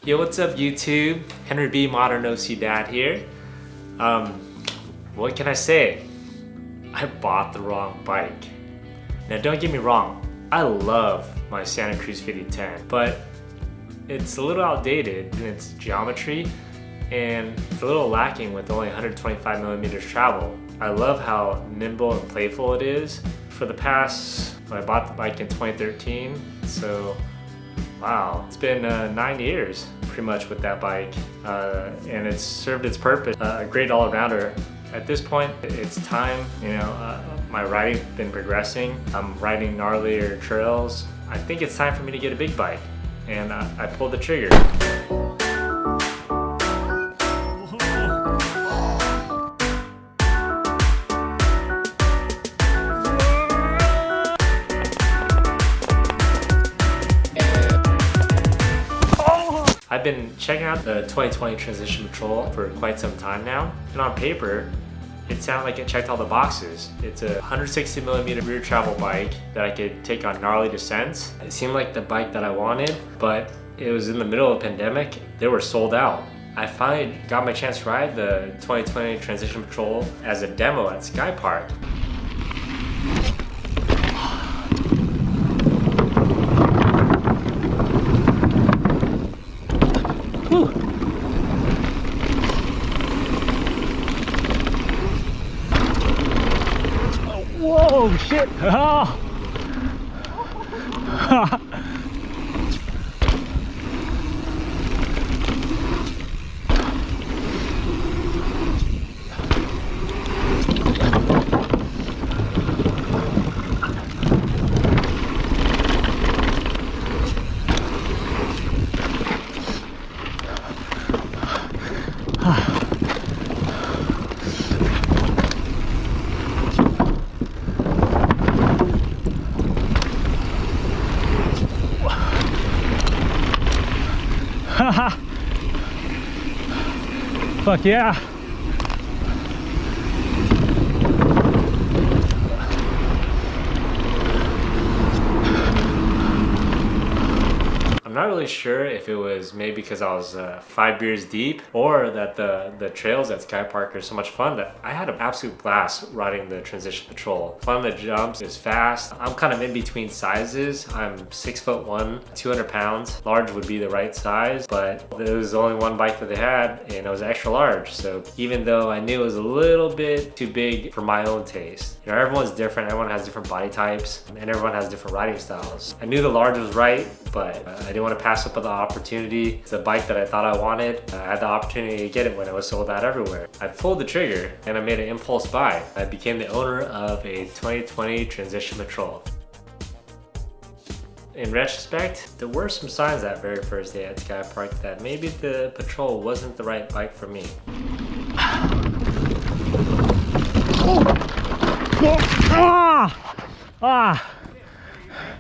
Yo, what's up YouTube? Henry B. Modern OC Dad here. What can I say? I bought the wrong bike. Now don't get me wrong, I love my Santa Cruz 5010, but it's a little outdated in its geometry and it's a little lacking with only 125 millimeters travel. I love how nimble and playful it is. For the past, I bought the bike in 2013, so wow, it's been 9 years pretty much with that bike, and it's served its purpose. A great all-arounder. At this point, it's time, my riding's been progressing. I'm riding gnarlier trails. I think it's time for me to get a big bike, and I pulled the trigger. I've been checking out the 2020 Transition Patrol for quite some time now, and on paper, it sounded like it checked all the boxes. It's a 160 millimeter rear travel bike that I could take on gnarly descents. It seemed like the bike that I wanted, but it was in the middle of a pandemic. They were sold out. I finally got my chance to ride the 2020 Transition Patrol as a demo at Sky Park. Whoa, shit! Oh. Fuck yeah. I'm not really sure if it was maybe because I was 5 beers deep or that the trails at Sky Park are so much fun that I had an absolute blast riding the Transition Patrol. Fun the jumps, it's fast. I'm kind of in between sizes. I'm 6'1", 200 pounds. Large would be the right size, but there was only one bike that they had and it was extra large. So even though I knew it was a little bit too big for my own taste, everyone's different, everyone has different body types, and everyone has different riding styles. I knew the large was right, but I didn't want to pass up on the opportunity. It's a bike that I thought I wanted. I had the opportunity to get it when it was sold out everywhere. I pulled the trigger and I made an impulse buy. I became the owner of a 2020 Transition Patrol. In retrospect, there were some signs that very first day at Sky Park that maybe the Patrol wasn't the right bike for me.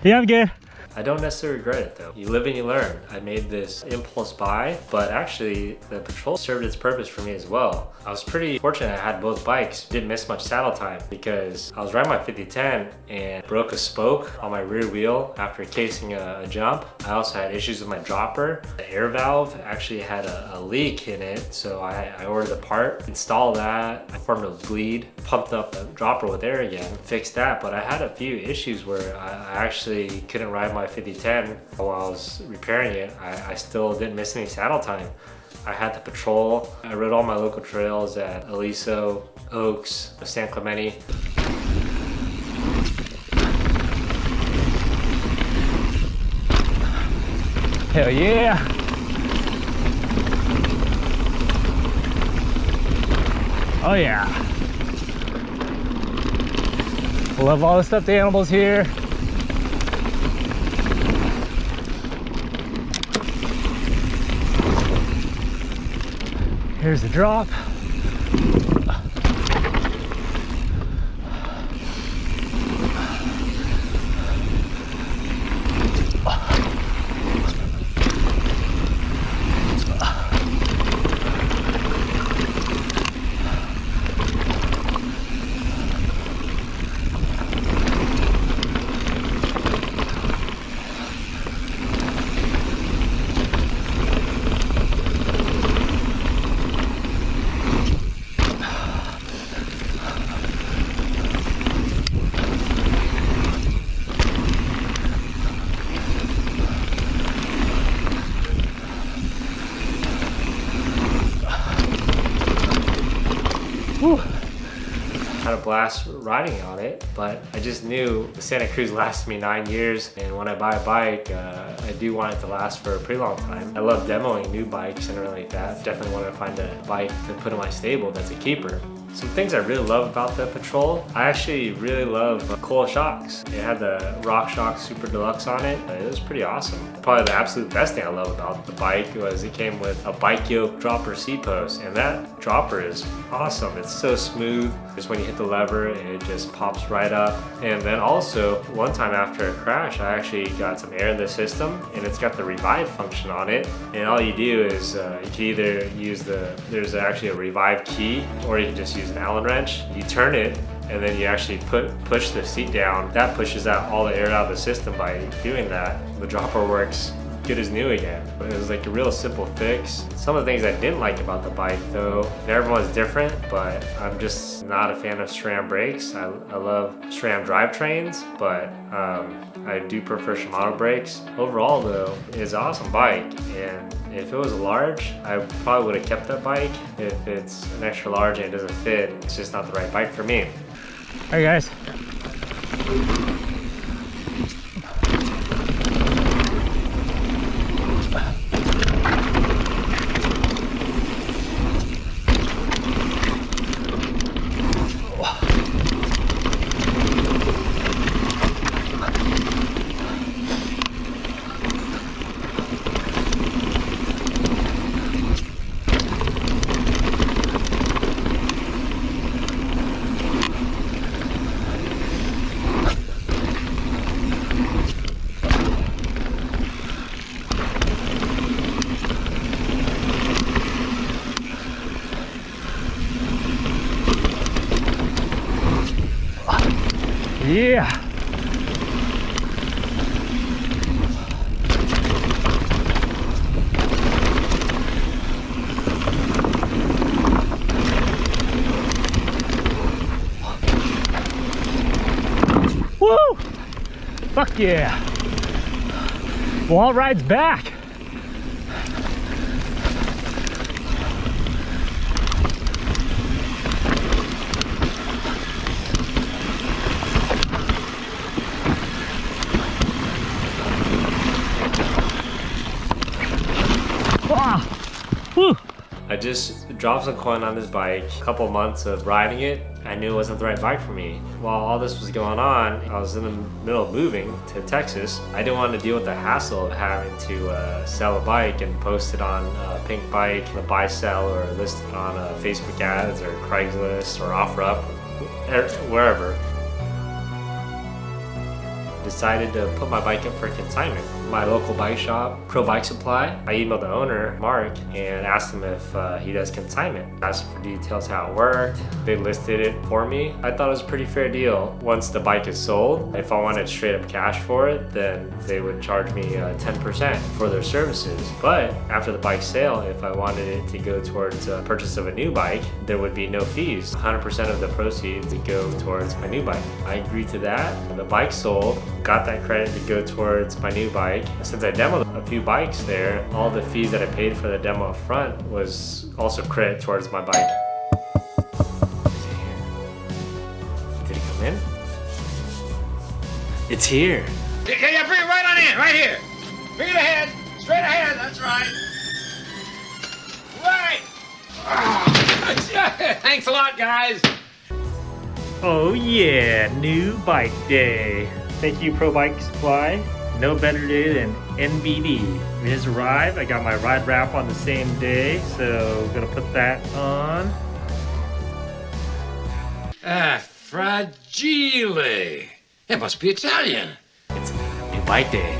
Yeah, I'm good. I don't necessarily regret it though. You live and you learn. I made this impulse buy, but actually the Patrol served its purpose for me as well. I was pretty fortunate I had both bikes. Didn't miss much saddle time because I was riding my 5010 and broke a spoke on my rear wheel after casing a jump. I also had issues with my dropper. The air valve actually had a leak in it, so I ordered the part, installed that, I formed a bleed, pumped up the dropper with air again, fixed that, but I had a few issues where I actually couldn't ride my 5010 while I was repairing it. I still didn't miss any saddle time. I had the Patrol. I rode all my local trails at Aliso, Oaks, San Clemente. Hell yeah. Oh yeah. Love all the stuffed animals here. Here's the drop. Whew. Had a blast riding on it, but I just knew the Santa Cruz lasted me 9 years, and when I buy a bike, I do want it to last for a pretty long time. I love demoing new bikes and everything like that. Definitely wanted to find a bike to put in my stable that's a keeper. Some things I really love about the Patrol, I actually really love coil shocks. It had the Rock Shock Super Deluxe on it. It was pretty awesome. Probably the absolute best thing I love about the bike was it came with a bike yoke dropper seat post, and that dropper is awesome. It's so smooth. Just when you hit the lever, it just pops right up. And then also, one time after a crash, I actually got some air in the system, and it's got the revive function on it. And all you do is you can either use there's actually a revive key, or you can just use an Allen wrench. You turn it, and then you actually push the seat down. That pushes out all the air out of the system by doing that. The dropper works good as new again. It was like a real simple fix. Some of the things I didn't like about the bike though, everyone's different, but I'm just not a fan of SRAM brakes. I love SRAM drivetrains, but I do prefer Shimano brakes. Overall though, it's an awesome bike, and if it was a large, I probably would have kept that bike. If it's an extra large and it doesn't fit, it's just not the right bike for me. Hey guys. Yeah. Woo! Fuck yeah. Wall ride's back. Woo. I just dropped some coin on this bike. A couple months of riding it, I knew it wasn't the right bike for me. While all this was going on, I was in the middle of moving to Texas. I didn't want to deal with the hassle of having to sell a bike and post it on Pink Bike, the buy sell, or list it on Facebook ads or Craigslist or OfferUp, wherever. Decided to put my bike up for consignment. My local bike shop, Pro Bike Supply, I emailed the owner, Mark, and asked him if he does consignment. Asked for details how it worked. They listed it for me. I thought it was a pretty fair deal. Once the bike is sold, if I wanted straight up cash for it, then they would charge me 10% for their services. But after the bike sale, if I wanted it to go towards purchase of a new bike, there would be no fees. 100% of the proceeds would go towards my new bike. I agreed to that. The bike sold. Got that credit to go towards my new bike. Since I demoed a few bikes there, all the fees that I paid for the demo up front was also credit towards my bike. Is it here? Did it come in? It's here. Okay, yeah, bring it right on in, right here. Bring it ahead, straight ahead, that's right. Right. Oh, thanks a lot, guys. Oh yeah, new bike day. Thank you, Pro Bike Supply. No better day than NBD. It has arrived. I got my ride wrap on the same day, so gonna put that on. Ah, fragile. It must be Italian. It's new bike day.